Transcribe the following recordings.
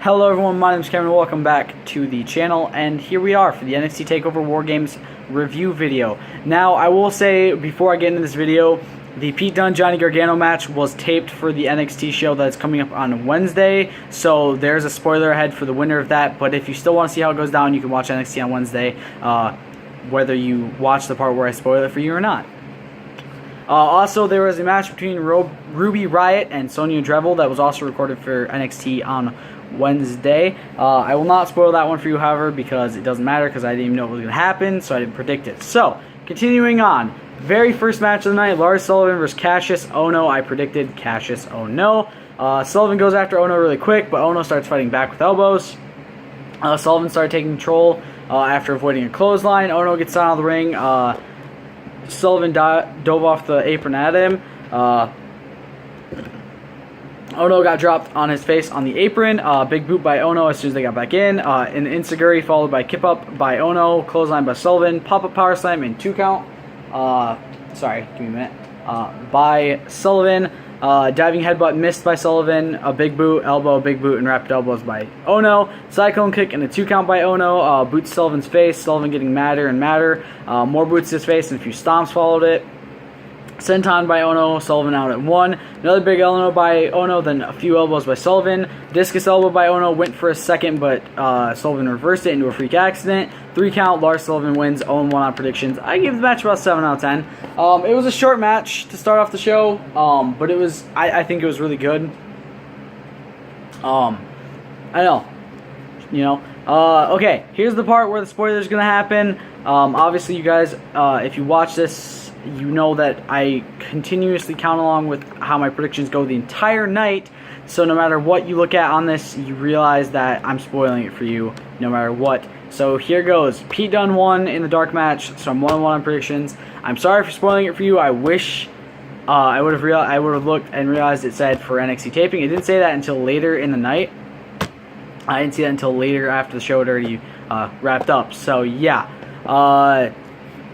Hello everyone, my name is Cameron, welcome back to the channel, and here we are for the NXT Takeover War Games review video. Now, I will say, before I get into this video, the Pete Dunne-Johnny Gargano match was taped for the NXT show that's coming up on Wednesday, so there's a spoiler ahead for the winner of that, but if you still want to see how it goes down, you can watch NXT on Wednesday, whether you watch the part where I spoil it for you or not. Also, there was a match between Ruby Riott and Sonya Deville that was also recorded for NXT on Wednesday. I will not spoil that one for you, however, because it doesn't matter because I didn't even know it was going to happen, so I didn't predict it. So, continuing on. Very first match of the night, Lars Sullivan versus Cassius Ohno. I predicted Cassius Ohno. Sullivan goes after Ohno really quick, but Ohno starts fighting back with elbows. Sullivan started taking control after avoiding a clothesline. Ohno gets out of the ring. Sullivan dove off the apron at him. Ohno got dropped on his face on the apron. Big boot by Ohno as soon as they got back in. An enziguri followed by kip up by Ohno. Clothesline by Sullivan. Pop-up power slam and 2 count. Sorry, give me a minute. By Sullivan. Diving headbutt missed by Sullivan. A big boot, elbow, big boot, and rapid elbows by Ohno. Cyclone kick and a 2 count by Ohno. Boots Sullivan's face. Sullivan getting madder and madder. More boots to his face and a few stomps followed it. Senton by Ohno, Sullivan out at 1. Another big elbow by Ohno, then a few elbows by Sullivan. Discus elbow by Ohno, went for a second, but Sullivan reversed it into a freak accident. 3 count, Lars Sullivan wins, 0-1 on predictions. I give the match about 7 out of 10. It was a short match to start off the show, but it was, I think it was really good. I know, you know. Okay, here's the part where the spoiler's going to happen. Obviously, you guys, if you watch this, you know that I continuously count along with how my predictions go the entire night, so no matter what you look at on this, you realize that I'm spoiling it for you, no matter what. So here goes. Pete Dunne won in the dark match, so I'm 1-1 on predictions. I'm sorry for spoiling it for you. I wish I would have looked and realized it said for NXT taping. It didn't say that until later in the night. I didn't see that until later after the show had already wrapped up. So yeah.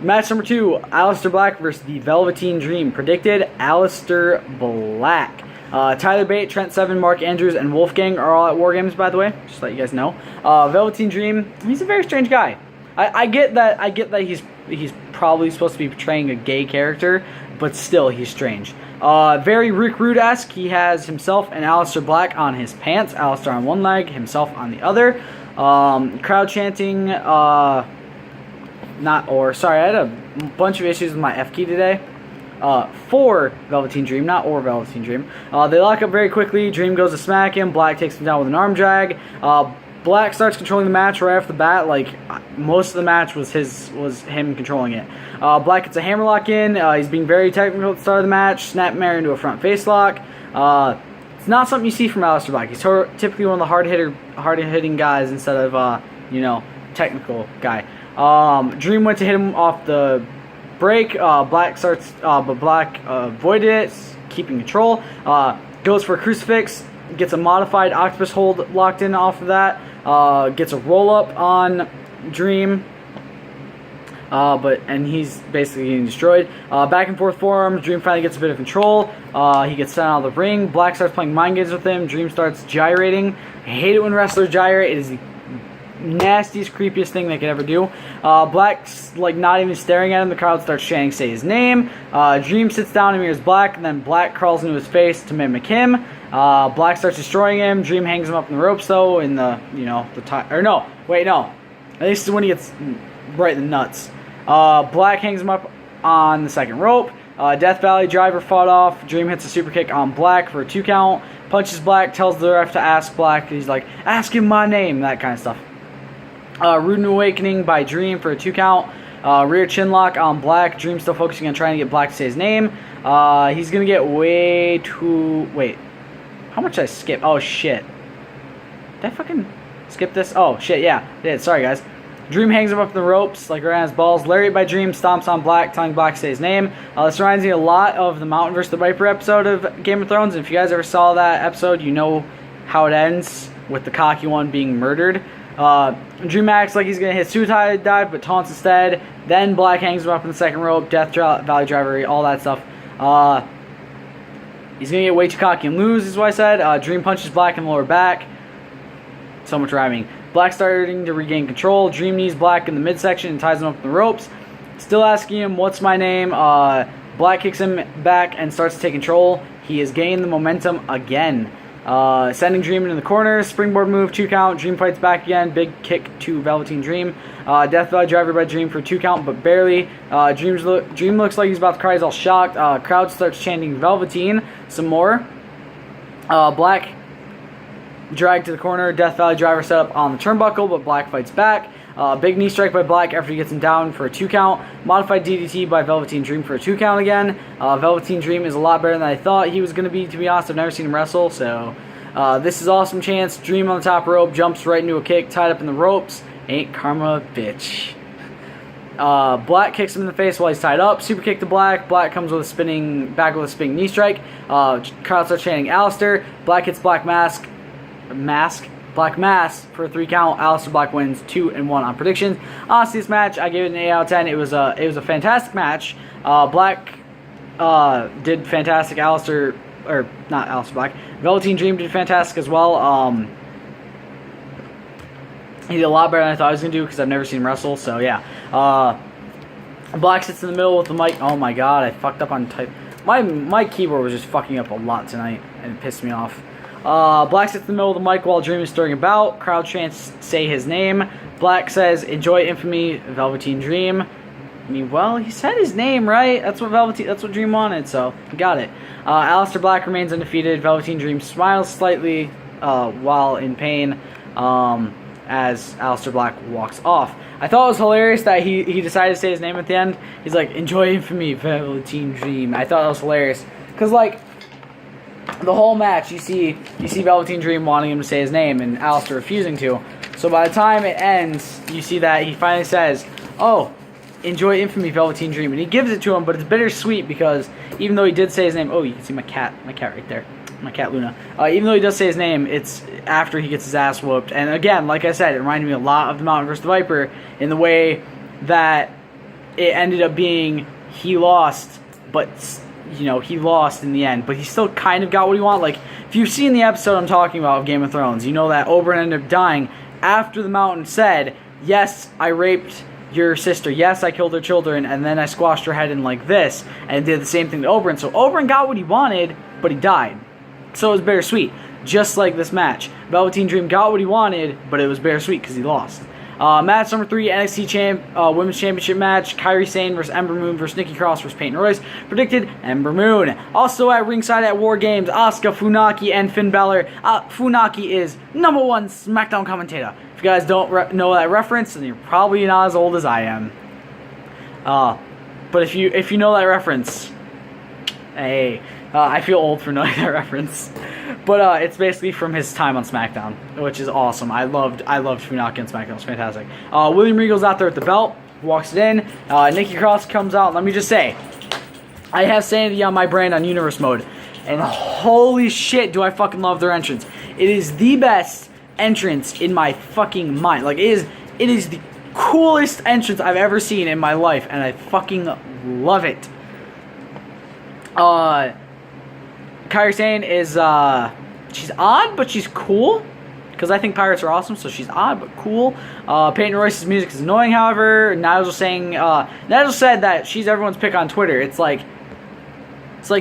Match number 2, Aleister Black versus the Velveteen Dream. Predicted Aleister Black. Tyler Bate, Trent Seven, Mark Andrews, and Wolfgang are all at War Games, by the way. Just to let you guys know. Velveteen Dream, he's a very strange guy. I get that he's probably supposed to be portraying a gay character, but still, he's strange. Very Rick Rude-esque. He has himself and Aleister Black on his pants. Aleister on one leg, himself on the other. Crowd chanting. Sorry, I had a bunch of issues with my F key today. For Velveteen Dream, not or Velveteen Dream. They lock up very quickly. Dream goes to smack him. Black takes him down with an arm drag. Black starts controlling the match right off the bat. Like, most of the match was him controlling it. Black gets a hammerlock in. He's being very technical at the start of the match. Snapmare into a front face lock. It's not something you see from Aleister Black. He's typically one of the hard-hitting guys instead of, technical guy. Dream went to hit him off the break. Black starts, but Black avoided it, keeping control. Goes for a crucifix, gets a modified octopus hold locked in off of that. Gets a roll up on Dream. And he's basically getting destroyed. Back and forth forearms. Dream finally gets a bit of control. He gets sent out of the ring. Black starts playing mind games with him. Dream starts gyrating. I hate it when wrestlers gyrate. It is the nastiest, creepiest thing they could ever do. Black's like not even staring at him. The crowd starts chanting, "Say his name." Dream sits down and mirrors Black, and then Black crawls into his face to mimic him. Black starts destroying him. Dream hangs him up in the ropes though. In the no. At least when he gets right in the nuts. Black hangs him up on the second rope. Death Valley driver fought off. Dream hits a super kick on Black for a 2 count. Punches Black. Tells the ref to ask Black. He's like, "Ask him my name." That kind of stuff. Rude Awakening by Dream for a 2 count. Rear chin lock on Black. Dream still focusing on trying to get Black to say his name. He's going to get way too... Wait. How much did I skip? Oh, shit. Did I fucking skip this? Oh, shit, yeah. I did. Sorry, guys. Dream hangs him up in the ropes like right on his balls. Lariat by Dream stomps on Black, telling Black to say his name. This reminds me a lot of the Mountain vs. the Viper episode of Game of Thrones. And if you guys ever saw that episode, you know how it ends with the cocky one being murdered. Dream acts like he's going to hit suicide dive, but taunts instead. Then Black hangs him up in the second rope. Death Valley driver, all that stuff. He's going to get way too cocky and lose, is what I said. Dream punches Black in the lower back. So much rhyming. Black starting to regain control. Dream knees Black in the midsection and ties him up in the ropes. Still asking him, what's my name? Black kicks him back and starts to take control. He has gained the momentum again. Sending Dream into the corner. Springboard move, 2 count. Dream fights back again. Big kick to Velveteen Dream. Death Valley driver by Dream for 2 count, but barely. Dream looks like he's about to cry. He's all shocked. Crowd starts chanting Velveteen some more. Black dragged to the corner. Death Valley driver set up on the turnbuckle, but Black fights back. Big knee strike by Black after he gets him down for a 2 count. Modified DDT by Velveteen Dream for a 2 count again. Velveteen Dream is a lot better than I thought he was going to be be honest. I've never seen him wrestle, so this is awesome chance. Dream on the top rope, jumps right into a kick, tied up in the ropes. Ain't karma a bitch. Black kicks him in the face while he's tied up. Super kick to Black. Black comes with a spinning knee strike. Crowd starts chanting Alistair. Black hits Black Mask for a 3 count. Alistair Black wins 2-1 on predictions. Honestly, this match I gave it an 8 out of 10. It was a fantastic match. Black did fantastic. Velveteen Dream did fantastic as well. He did a lot better than I thought he was gonna do because I've never seen him wrestle. So yeah. Black sits in the middle with the mic. Oh my god, I fucked up on type. My keyboard was just fucking up a lot tonight and it pissed me off. Black sits in the middle of the mic while Dream is stirring about. Crowd chants say his name. Black says, "Enjoy infamy, Velveteen Dream." I mean, well, he said his name, right? That's what Dream wanted, so he got it. Alistair Black remains undefeated. Velveteen Dream smiles slightly while in pain as Alistair Black walks off. I thought it was hilarious that he decided to say his name at the end. He's like, "Enjoy infamy, Velveteen Dream." I thought that was hilarious because like the whole match, you see Velveteen Dream wanting him to say his name and Alistair refusing to. So by the time it ends, you see that he finally says, "Oh, enjoy infamy, Velveteen Dream," and he gives it to him. But it's bittersweet because even though he did say his name, oh, you can see my cat right there, my cat Luna. Even though he does say his name, it's after he gets his ass whooped. And again, like I said, it reminded me a lot of the Mountain vs. the Viper in the way that it ended up being he lost, but he lost in the end, but he still kind of got what he wanted. Like, if you've seen the episode I'm talking about of Game of Thrones, you know that Oberyn ended up dying after the Mountain said, "Yes, I raped your sister. Yes, I killed her children, and then I squashed her head in like this," and did the same thing to Oberyn. So Oberyn got what he wanted, but he died. So it was bittersweet. Just like this match. Velveteen Dream got what he wanted, but it was bittersweet because he lost. Match number 3, NXT Women's Championship match. Kairi Sane versus Ember Moon versus Nikki Cross versus Peyton Royce. Predicted Ember Moon. Also at ringside at War Games, Asuka, Funaki, and Finn Balor. Funaki is #1 SmackDown commentator. If you guys don't know that reference, then you're probably not as old as I am. But if you know that reference, hey, I feel old for knowing that reference. But it's basically from his time on SmackDown, which is awesome. I loved Funaki on SmackDown. It was fantastic. William Regal's out there with the belt. Walks it in. Nikki Cross comes out. Let me just say, I have Sanity on my brand on Universe Mode. And holy shit, do I fucking love their entrance. It is the best entrance in my fucking mind. Like, it is the coolest entrance I've ever seen in my life. And I fucking love it. Kairi Sane is, she's odd, but she's cool. Because I think pirates are awesome, so she's odd, but cool. Peyton Royce's music is annoying, however. Nigel said that she's everyone's pick on Twitter. It's like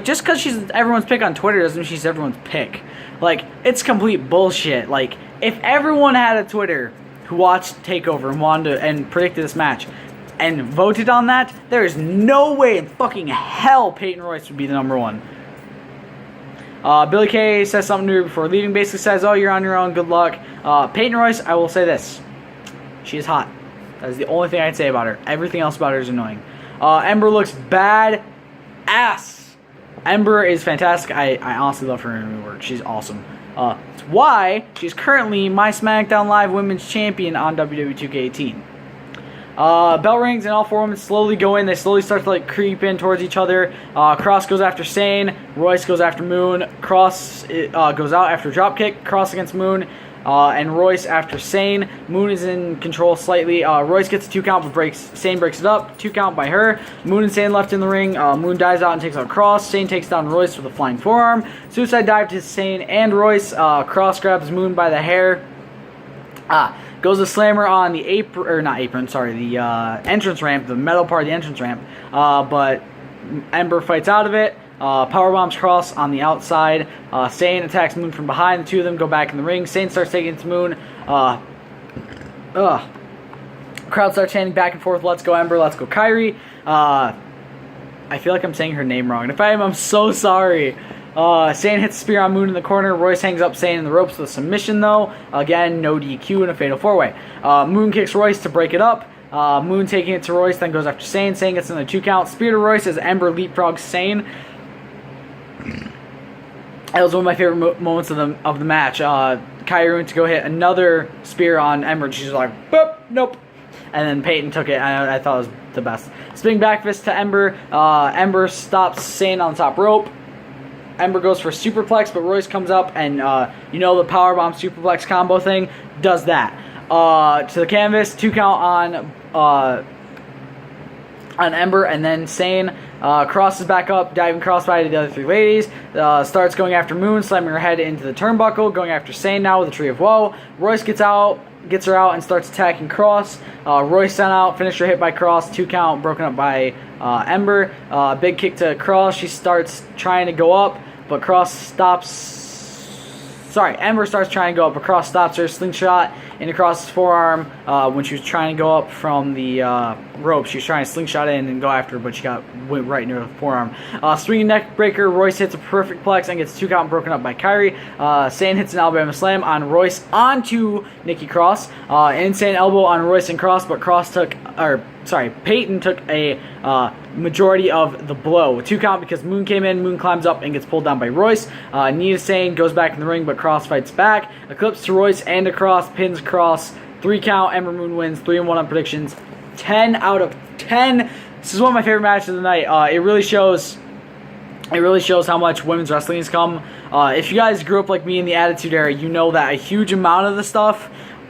just because she's everyone's pick on Twitter doesn't mean she's everyone's pick. Like, it's complete bullshit. Like, if everyone had a Twitter who watched Takeover and wanted to, and predicted this match and voted on that, there is no way in fucking hell Peyton Royce would be the #1. Billy Kay says something to her before leaving. Basically says, "Oh, you're on your own. Good luck." Peyton Royce, I will say this: she is hot. That is the only thing I'd say about her. Everything else about her is annoying. Ember looks bad ass. Ember is fantastic. I honestly love her in her work. She's awesome. It's why she's currently my SmackDown Live Women's Champion on WWE 2K18. Bell rings and all 4 women slowly go in. They slowly start to creep in towards each other. Cross goes after Sane. Royce goes after Moon. Cross goes out after dropkick. Cross against Moon. And Royce after Sane. Moon is in control slightly. Royce gets a 2 count but Sane breaks it up. 2 count by her. Moon and Sane left in the ring. Moon dives out and takes out Cross. Sane takes down Royce with a flying forearm. Suicide dive to Sane and Royce. Cross grabs Moon by the hair. Goes to slammer on the apron, or not apron, sorry, the entrance ramp, the metal part of the entrance ramp. But Ember fights out of it. Powerbombs Cross on the outside. Sane attacks Moon from behind. The two of them go back in the ring. Sane starts taking it to Moon. Crowd starts chanting back and forth, let's go Ember, let's go Kyrie. I feel like I'm saying her name wrong. And if I am, I'm so sorry. Sane hits a spear on Moon in the corner. Royce hangs up Sane in the ropes with a submission, though. Again, no DQ and a fatal 4-way. Moon kicks Royce to break it up. Moon taking it to Royce, then goes after Sane. Sane gets another 2 count. Spear to Royce as Ember leapfrogs Sane. That was one of my favorite moments of the match. Kyrie went to go hit another spear on Ember, and she's like, boop, nope. And then Peyton took it. I thought it was the best. Spinning back fist to Ember. Ember stops Sane on the top rope. Ember goes for a superplex, but Royce comes up and, the powerbomb superplex combo thing does that. To the canvas, 2 count on Ember, and then Sane crosses back up, diving crossbody to the other 3 ladies. Starts going after Moon, slamming her head into the turnbuckle, going after Sane now with a Tree of Woe. Royce gets her out and starts attacking Cross. Royce sent out, finisher hit by Cross, 2 count, broken up by Ember. Big kick to Cross. She starts trying to go up, but Cross stops. Ember starts trying to go up, but Cross stops her. Slingshot into Cross's forearm when she was trying to go up from the rope. She was trying to slingshot in and go after her, but she went right into her forearm. Swinging neck breaker. Royce hits a perfect plex and gets 2 count broken up by Kyrie. Sane hits an Alabama slam on Royce onto Nikki Cross. Insane elbow on Royce and Cross, but Peyton took a majority of the blow. 2 count because Moon came in. Moon climbs up and gets pulled down by Royce. Knee to Sane, goes back in the ring, but Cross fights back. Eclipse to Royce and to Cross, pins Cross. 3 count. Ember Moon wins. 3-1 on predictions. 10 out of 10. This is one of my favorite matches of the night. It really shows how much women's wrestling has come. If you guys grew up like me in the Attitude Era, you know that a huge amount of the stuff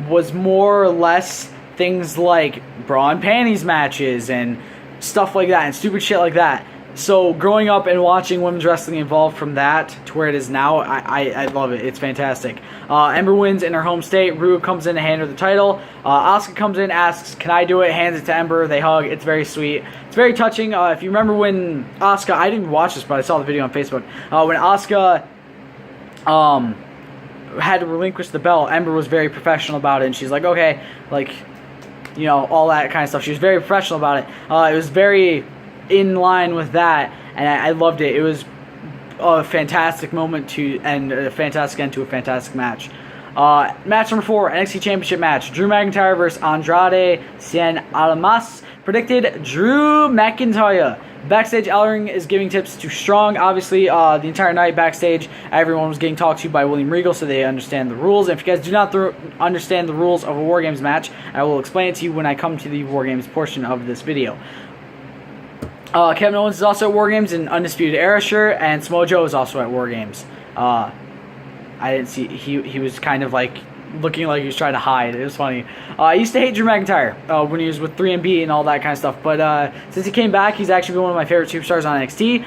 was more or less things like bra and panties matches and stuff like that and stupid shit like that. So growing up and watching women's wrestling evolve from that to where it is now, I love it. It's fantastic. Ember wins in her home state. Rue comes in to hand her the title. Asuka comes in, asks, can I do it? Hands it to Ember. They hug. It's very sweet. It's very touching. If you remember when Asuka, I didn't watch this, but I saw the video on Facebook. When Asuka had to relinquish the belt, Ember was very professional about it. And she's like, okay, all that kind of stuff. She was very professional about it. It was very in line with that, and I loved it. It was a fantastic moment and a fantastic end to a fantastic match. Match number 4, NXT Championship match. Drew McIntyre versus Andrade Cien Almas. Predicted Drew McIntyre. Backstage, Ellering is giving tips to Strong. Obviously, the entire night backstage, everyone was getting talked to by William Regal, so they understand the rules. And if you guys do not understand the rules of a War Games match, I will explain it to you when I come to the War Games portion of this video. Kevin Owens is also at War Games in Undisputed Era shirt, and Samoa Joe is also at War Games. I didn't see, he was kind of like looking like he was trying to hide. It was funny. I used to hate Drew McIntyre when he was with 3MB and all that kind of stuff, but since he came back, he's actually been one of my favorite superstars on NXT.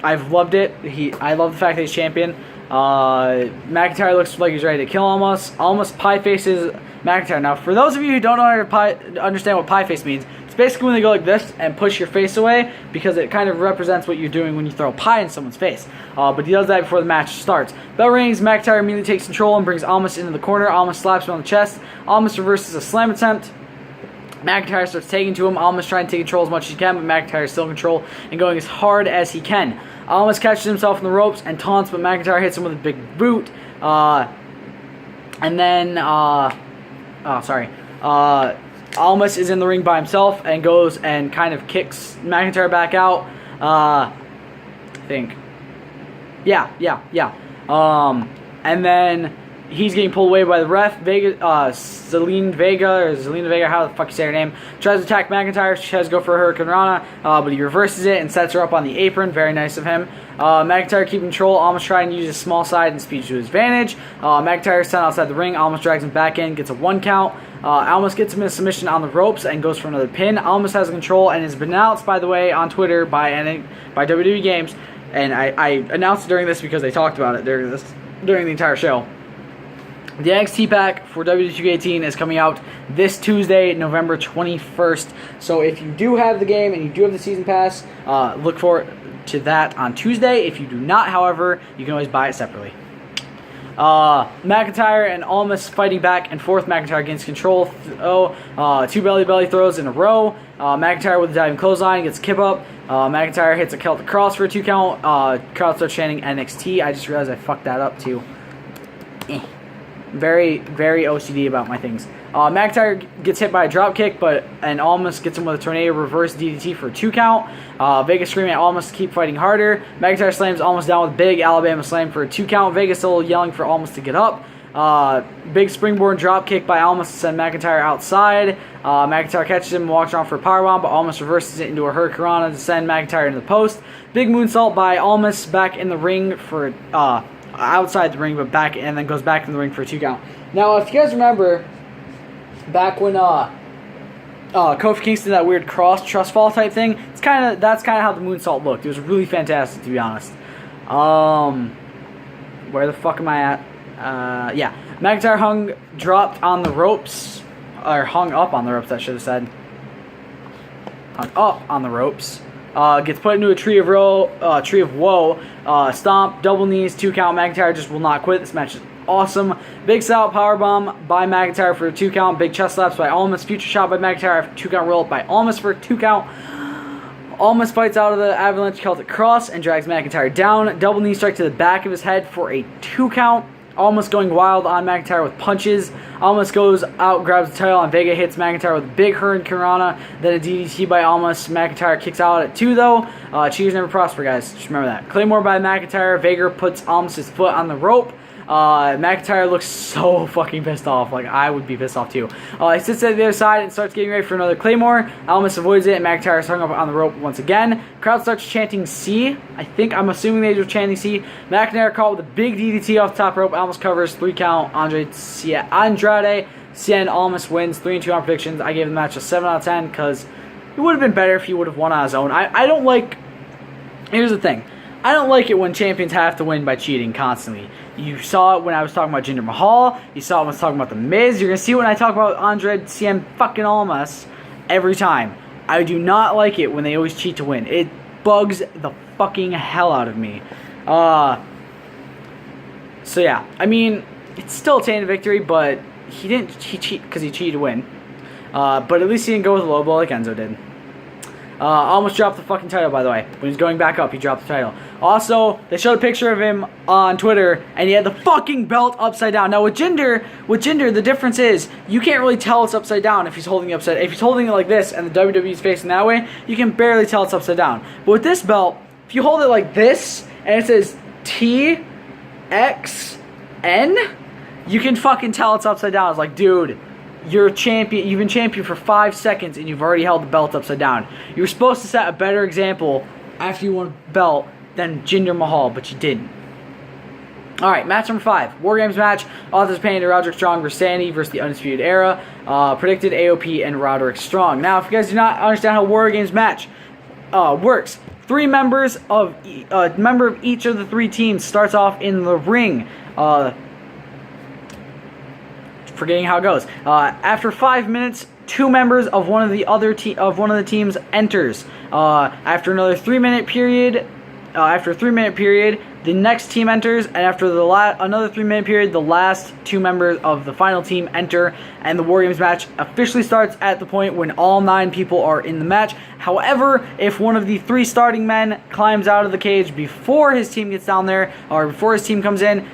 I've loved it. I love the fact that he's champion. McIntyre looks like he's ready to kill Almost. Almost pie faces McIntyre. Now, for those of you who don't understand what pie face means, it's basically when they go like this and push your face away, because it kind of represents what you're doing when you throw pie in someone's face. But he does that before the match starts. Bell rings, McIntyre immediately takes control and brings Almas into the corner. Almas slaps him on the chest. Almas reverses a slam attempt. McIntyre starts taking to him. Almas trying to take control as much as he can, but McIntyre is still in control and going as hard as he can. Almas catches himself in the ropes and taunts, but McIntyre hits him with a big boot. Almas is in the ring by himself and goes and kind of kicks McIntyre back out. I think. Yeah. And then he's getting pulled away by the ref. Zelina Vega, how the fuck you say her name, tries to attack McIntyre. She tries to go for a Hurricane Rana, but he reverses it and sets her up on the apron. Very nice of him. McIntyre keeping control. Almost trying to use his small side and speed to his advantage. McIntyre is sent outside the ring. Almost drags him back in, gets a 1 count. Almost gets him in a submission on the ropes and goes for another pin. Almost has control and has been announced, by the way, on Twitter by WWE Games. And I announced it during this because they talked about it during the entire show. The NXT pack for WWE2K18 is coming out this Tuesday, November 21st. So if you do have the game and you do have the season pass, look forward to that on Tuesday. If you do not, however, you can always buy it separately. McIntyre and Almas fighting back and forth. McIntyre gains control. Two belly throws in a row. McIntyre with a diving clothesline gets kip up. McIntyre hits a Celtic cross for a 2 count. Crowd starts chanting NXT. I just realized I fucked that up too. Very, very OCD about my things. McIntyre gets hit by a drop kick, and Almas gets him with a tornado reverse DDT for a 2 count. Vegas screaming at Almas to keep fighting harder. McIntyre slams Almas down with a big Alabama slam for a 2 count. Vegas still yelling for Almas to get up. Big springboard drop kick by Almas to send McIntyre outside. McIntyre catches him and walks around for a powerbomb, but Almas reverses it into a hurricanrana to send McIntyre into the post. Big moonsault by Almas back in the ring for outside the ring, but back, and then goes back in the ring for a 2 count. Now, if you guys remember, back when Kofi Kingston did that weird cross trust fall type thing, that's kind of how the moonsault looked. It was really fantastic, to be honest. Where the fuck am I at? Yeah, McIntyre dropped on the ropes, or hung up on the ropes, I should have said. Hung up on the ropes. Gets put into a tree of woe. Stomp, double knees, 2 count. McIntyre just will not quit. This match is awesome. Big sal powerbomb by McIntyre for a 2 count. Big chest slaps by Almas. Future shot by McIntyre. 2 count roll up by Almas for a 2 count. Almas fights out of the avalanche Celtic cross and drags McIntyre down. Double knee strike to the back of his head for a 2 count. Almas going wild on McIntyre with punches. Almas goes out, grabs the title, and Vega hits McIntyre with a big hurricanrana. Then a DDT by Almas. McIntyre kicks out at 2, though. Cheers never prosper, guys. Just remember that. Claymore by McIntyre. Vega puts Almas' foot on the rope. McIntyre looks so fucking pissed off. Like, I would be pissed off too. He sits at the other side and starts getting ready for another Claymore. Almas avoids it, and McIntyre is hung up on the rope once again. Crowd starts chanting C. I'm assuming they were chanting C. McIntyre caught with a big DDT off the top rope. Almas covers, 3 count. Andrade Cien Almas wins. 3-2 on predictions. I gave the match a 7 out of 10 because it would have been better if he would have won on his own. I don't like... Here's the thing. I don't like it when champions have to win by cheating constantly. You saw it when I was talking about Jinder Mahal. You saw it when I was talking about The Miz. You're going to see it when I talk about Andrade Cien fucking Almas every time. I do not like it when they always cheat to win. It bugs the fucking hell out of me. So yeah, I mean, it's still a tainted victory, but he cheat because he cheated to win. But at least he didn't go with a low blow like Enzo did. Almost dropped the fucking title, by the way. When he's going back up, he dropped the title. Also, they showed a picture of him on Twitter, and he had the fucking belt upside down. Now, with Jinder, the difference is you can't really tell it's upside down if he's holding it upside. If he's holding it like this, and the WWE is facing that way, you can barely tell it's upside down. But with this belt, if you hold it like this, and it says TXN, you can fucking tell it's upside down. It's like, dude, you're a champion. You've been champion for 5 seconds, and you've already held the belt upside down. You were supposed to set a better example after you won a belt than Jinder Mahal, but you didn't. Alright, match number 5. War Games match. Authors Payne and Roderick Strong versus Sandy versus the Undisputed Era. Predicted AOP and Roderick Strong. Now, if you guys do not understand how War Games match works, a member of each of the 3 teams starts off in the ring. Forgetting how it goes. After 5 minutes, 2 members of one of the teams enters. After another 3-minute period, the next team enters, and after another 3-minute period, the last 2 members of the final team enter, and the War Games match officially starts at the point when all 9 people are in the match. However, if one of the 3 starting men climbs out of the cage before his team gets down there, or before his team comes in,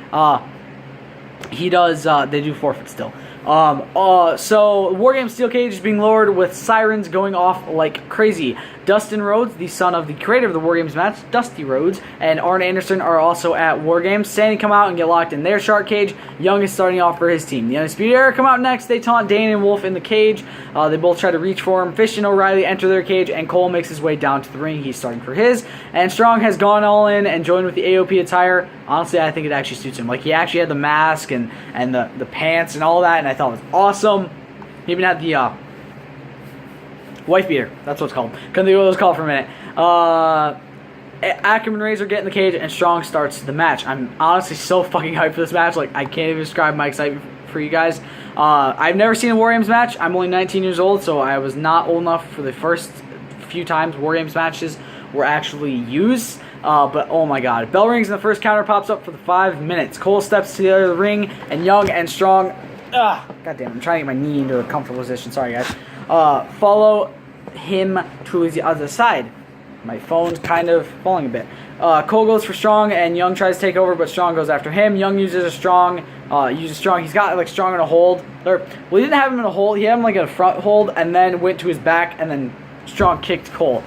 they do forfeit still. So War Games Steel Cage is being lowered with sirens going off like crazy. Dustin Rhodes, the son of the creator of the War Games match, Dusty Rhodes, and Arn Anderson are also at War Games. Sandy come out and get locked in their shark cage. Young is starting off for his team. The Undisputed Era come out next. They taunt Dane and Wolf in the cage. They both try to reach for him. Fish and O'Reilly enter their cage, and Cole makes his way down to the ring. He's starting for his. And Strong has gone all in and joined with the AOP attire. Honestly, I think it actually suits him. Like, he actually had the mask and the pants and all that, and I thought it was awesome. He even had the wife beater. That's what it's called. Couldn't think of what it was called for a minute. Ackerman and Razor get in the cage, and Strong starts the match. I'm honestly so fucking hyped for this match. Like, I can't even describe my excitement for you guys. I've never seen a War Games match. I'm only 19 years old, so I was not old enough for the first few times War Games matches were actually used. But oh my god. Bell rings and the first counter pops up for the 5 minutes. Cole steps to the other of the ring, and Young and Strong... God damn, I'm trying to get my knee into a comfortable position. Sorry, guys. Follow him to the other side. My phone's kind of falling a bit. Cole goes for Strong, and Young tries to take over, but Strong goes after him. Young uses a Strong. He's got like Strong in a hold. Well, he didn't have him in a hold. He had him like in a front hold, and then went to his back, and then Strong kicked Cole.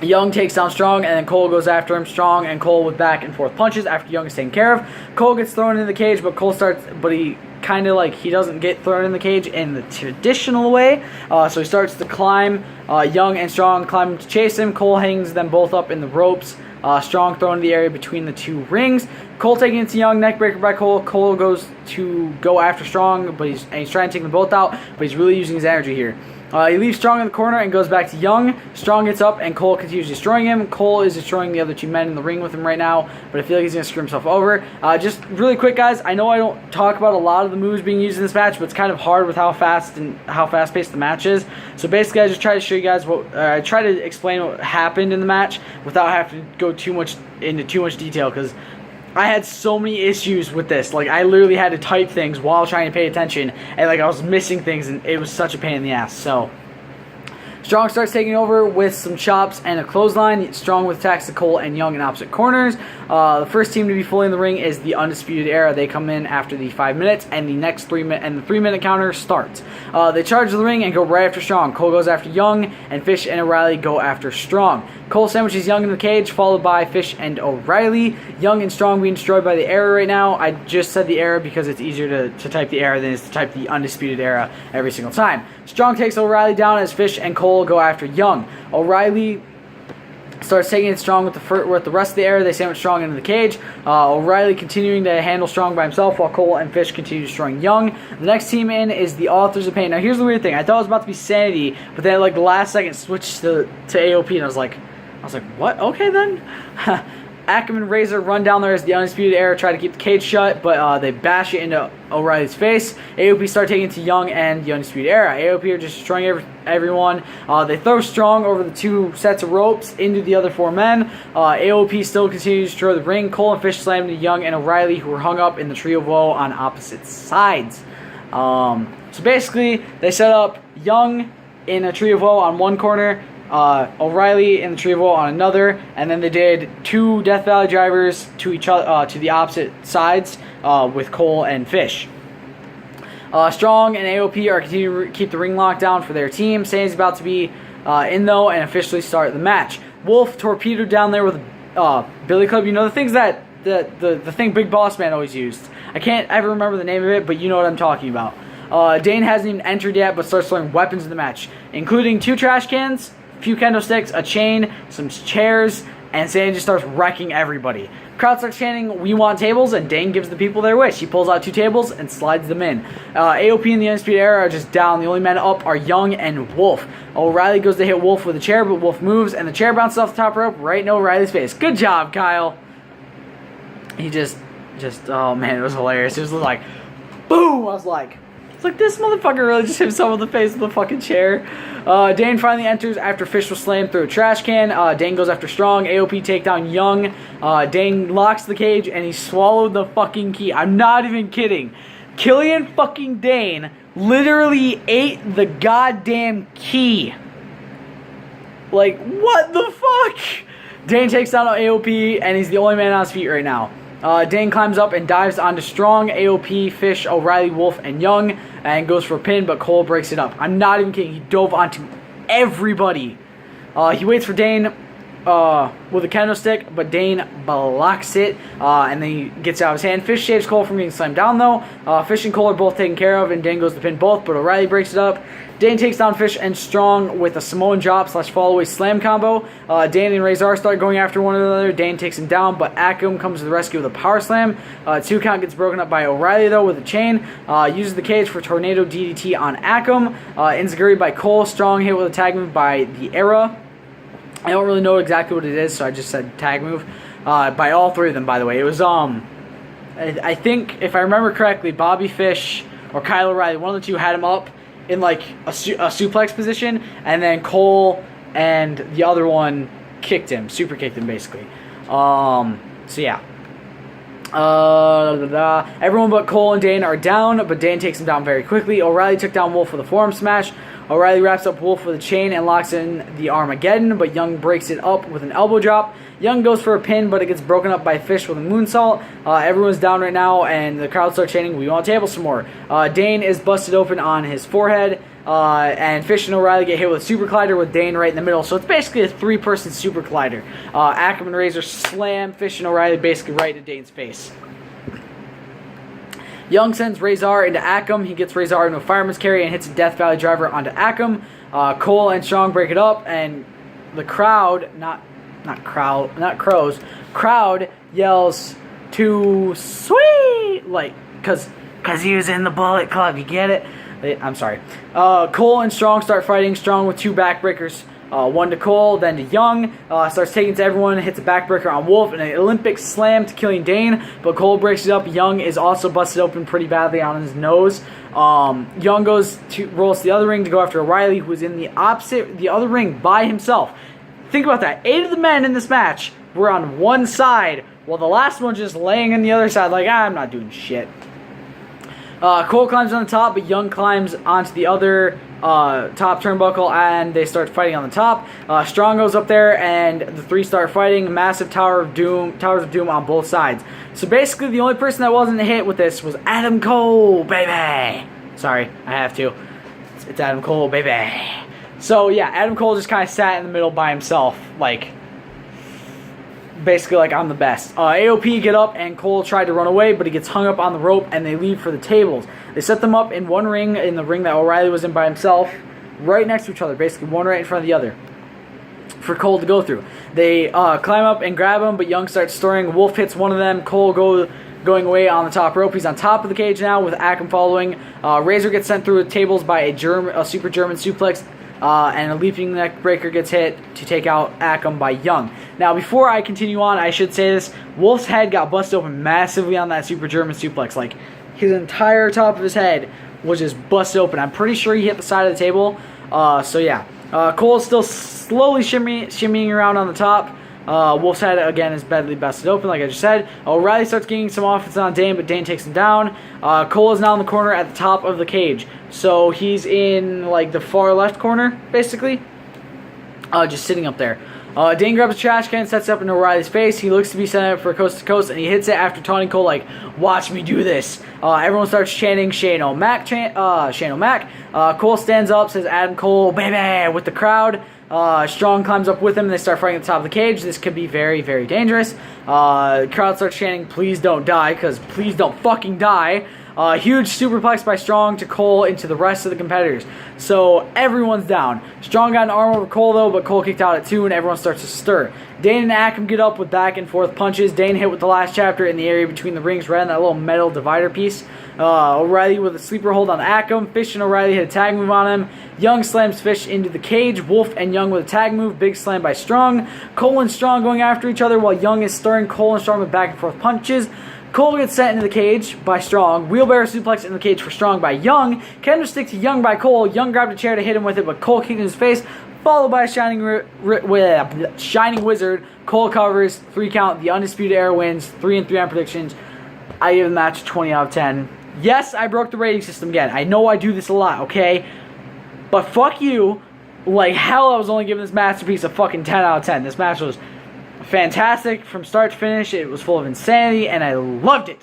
Young takes down Strong, and then Cole goes after him. Strong and Cole with back and forth punches after Young is taken care of. Cole gets thrown into the cage, but he kind of like, he doesn't get thrown in the cage in the traditional way. So he starts to climb. Young and Strong climb to chase him. Cole hangs them both up in the ropes. Strong thrown in the area between the two rings. Cole taking it to Young, neckbreaker by Cole. Cole goes to go after Strong, but he's trying to take them both out, but he's really using his energy here. He leaves Strong in the corner and goes back to Young. Strong gets up and Cole continues destroying him. Cole is destroying the other two men in the ring with him right now, but I feel like he's going to screw himself over. Just really quick, guys, I know I don't talk about a lot of the moves being used in this match, but it's kind of hard with how fast-paced the match is. So basically, I just try to show you guys I try to explain what happened in the match without having to go into too much detail, because I had so many issues with this. Like, I literally had to type things while trying to pay attention, and like I was missing things, and it was such a pain in the ass. So Strong starts taking over with some chops and a clothesline. Strong with attacks to Cole and Young in opposite corners. The first team to be fully in the ring is the Undisputed Era. They come in after the 5 minutes, and the next 3-minute counter starts. They charge the ring and go right after Strong. Cole goes after Young, and Fish and O'Reilly go after Strong. Cole sandwiches Young in the cage, followed by Fish and O'Reilly. Young and Strong being destroyed by the Era right now. I just said the Era because it's easier to type the Era than it is to type the Undisputed Era every single time. Strong takes O'Reilly down as Fish and Cole go after Young. O'Reilly starts taking it Strong with the rest of the Era. They sandwich Strong into the cage. O'Reilly continuing to handle Strong by himself while Cole and Fish continue destroying Young. The next team in is the Authors of Pain. Now here's the weird thing. I thought it was about to be Sanity, but then like the last second switched to AOP, and I was like, what? Okay then. Ackerman and Razor run down there as the Undisputed Era try to keep the cage shut, but they bash it into O'Reilly's face. AOP start taking it to Young and the Undisputed Era. AOP are just destroying everyone. They throw Strong over the 2 sets of ropes into the other 4 men. AOP still continues to destroy the ring. Cole and Fish slam into Young and O'Reilly, who were hung up in the Trio of Woe on opposite sides. So basically, they set up Young in a Trio of Woe on one corner, O'Reilly in the Trio of Woe on another, and then they did 2 Death Valley drivers to each other, to the opposite sides, with Cole and Fish. Strong and AOP are continuing to keep the ring locked down for their team. Sandy's about to be in though and officially start the match. Wolf torpedoed down there with Billy Club. You know, the things that the thing Big Boss Man always used. I can't ever remember the name of it, but you know what I'm talking about. Dane hasn't even entered yet, but starts throwing weapons in the match, including 2 trash cans, a few kendo sticks, a chain, some chairs, and Sandy just starts wrecking everybody. Crowd starts chanting, "We want tables," and Dane gives the people their wish. He pulls out 2 tables and slides them in. AOP and the Undisputed Era are just down. The only men up are Young and Wolf. O'Reilly goes to hit Wolf with a chair, but Wolf moves, and the chair bounces off the top rope right in O'Reilly's face. Good job, Kyle. He just, oh man, it was hilarious. It was like, boom! I was like, this motherfucker really just hit himself in the face with a fucking chair. Dane finally enters after Fish was slammed through a trash can. Dane goes after Strong. AOP take down Young. Dane locks the cage, and he swallowed the fucking key. I'm not even kidding. Killian fucking Dane literally ate the goddamn key. Like, what the fuck? Dane takes down AOP, and he's the only man on his feet right now. Dane climbs up and dives onto Strong, AOP, Fish, O'Reilly, Wolf, and Young, and goes for a pin, but Cole breaks it up. I'm not even kidding. He dove onto everybody. He waits for Dane with a kendo stick, but Dane blocks it, and then he gets out of his hand. Fish saves Cole from getting slammed down, though. Fish and Cole are both taken care of, and Dane goes to pin both, but O'Reilly breaks it up. Dane takes down Fish and Strong with a Samoan drop / fallaway slam combo. Dane and Razor start going after one another. Dane takes him down, but Ackum comes to the rescue with a power slam. 2 count gets broken up by O'Reilly, though, with a chain. Uses the cage for Tornado DDT on Ackum. Enziguri by Cole. Strong hit with a tag move by the Era. I don't really know exactly what it is, so I just said tag move. By all 3 of them, by the way. It was I think, if I remember correctly, Bobby Fish or Kyle O'Reilly, one of the two had him up in like a suplex position, and then Cole and the other one kicked him, super kicked him basically. So yeah. Everyone but Cole and Dane are down, but Dane takes him down very quickly. O'Reilly took down Wolf with a forearm smash. O'Reilly wraps up Wolf with a chain and locks in the Armageddon, but Young breaks it up with an elbow drop. Young goes for a pin, but it gets broken up by Fish with a moonsault. Everyone's down right now, and the crowd starts chanting, "We want tables some more." Dane is busted open on his forehead, and Fish and O'Reilly get hit with a super collider with Dane right in the middle. So it's basically a 3-person super collider. Akam and Razor slam Fish and O'Reilly basically right into Dane's face. Young sends Razor into Akam. He gets Razor into a fireman's carry and hits a Death Valley driver onto Akam. Cole and Strong break it up, and the crowd, crowd yells, "Too sweet!" Like, cause he was in the Bullet Club. You get it? I'm sorry. Cole and Strong start fighting. Strong with 2 backbreakers. One to Cole, then to Young. Starts taking to everyone, hits a backbreaker on Wolf, and an Olympic slam to killing Dane. But Cole breaks it up. Young is also busted open pretty badly on his nose. Young rolls to the other ring to go after O'Reilly, who is in the other ring by himself. Think about that. 8 of the men in this match were on one side, while the last one just laying on the other side like, I'm not doing shit. Cole climbs on the top, but Young climbs onto the other top turnbuckle, and they start fighting on the top. Strong goes up there, and the 3 start fighting. Massive Towers of Doom on both sides. So basically, the only person that wasn't hit with this was Adam Cole, baby. Sorry, I have to. It's Adam Cole, baby. So yeah, Adam Cole just kind of sat in the middle by himself, like, basically like, I'm the best. AOP get up, and Cole tried to run away, but he gets hung up on the rope, and they leave for the tables. They set them up in one ring, in the ring that O'Reilly was in by himself, right next to each other, basically one right in front of the other, for Cole to go through. They climb up and grab him, but Young starts stirring. Wolf hits one of them. Cole going away on the top rope. He's on top of the cage now, with Akam following. Razor gets sent through the tables by a super German suplex. And a leaping neck breaker gets hit to take out Akam by Young. Now, before I continue on, I should say this. Wolf's head got busted open massively on that super German suplex. Like, his entire top of his head was just busted open. I'm pretty sure he hit the side of the table. So, yeah. Cole's still slowly shimmying around on the top. Wolf's head, again, is badly busted open, like I just said. O'Reilly starts getting some offense on Dane, but Dane takes him down. Cole is now in the corner at the top of the cage. So he's in, like, the far left corner, basically. Just sitting up there. Dane grabs a trash can, sets it up in O'Reilly's face. He looks to be sent up for coast to coast, and he hits it after taunting Cole, like, watch me do this. Everyone starts chanting Shane O'Mac. Cole stands up, says Adam Cole, baby, with the crowd. Strong climbs up with him, and they start fighting at the top of the cage. This could be very, very dangerous. The crowd starts chanting, please don't die, because please don't fucking die. Huge superplex by Strong to Cole into the rest of the competitors. So everyone's down. Strong got an arm over Cole though, but Cole kicked out at 2, and everyone starts to stir. Dane and Akam get up with back and forth punches. Dane hit with the last chapter in the area between the rings, right on that little metal divider piece. O'Reilly with a sleeper hold on Akam. Fish and O'Reilly hit a tag move on him. Young slams Fish into the cage. Wolf and Young with a tag move. Big slam by Strong. Cole and Strong going after each other while Young is stirring Cole and Strong with back and forth punches. Cole gets sent into the cage by Strong. Wheelbarrow suplex in the cage for Strong by Young. Candlestick to Young by Cole. Young grabbed a chair to hit him with it, but Cole kicked in his face, followed by a Shining Wizard. Cole covers, 3 count. The Undisputed Era wins. 3 and 3 on predictions. I give the match 20 out of 10. Yes, I broke the rating system again. I know I do this a lot, okay? But fuck you. Like hell, I was only giving this masterpiece a fucking 10 out of 10. This match was fantastic from start to finish. It was full of insanity, and I loved it.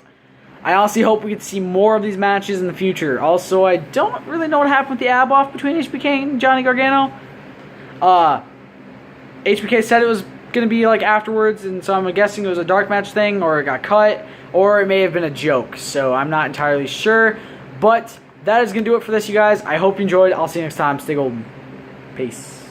I honestly hope we get to see more of these matches in the future. Also, I don't really know what happened with the ab off between HBK and Johnny Gargano. HBK said it was going to be like afterwards, and so I'm guessing it was a dark match thing, or it got cut, or it may have been a joke. So I'm not entirely sure, but that is going to do it for this, you guys. I hope you enjoyed. I'll see you next time. Stay golden. Peace.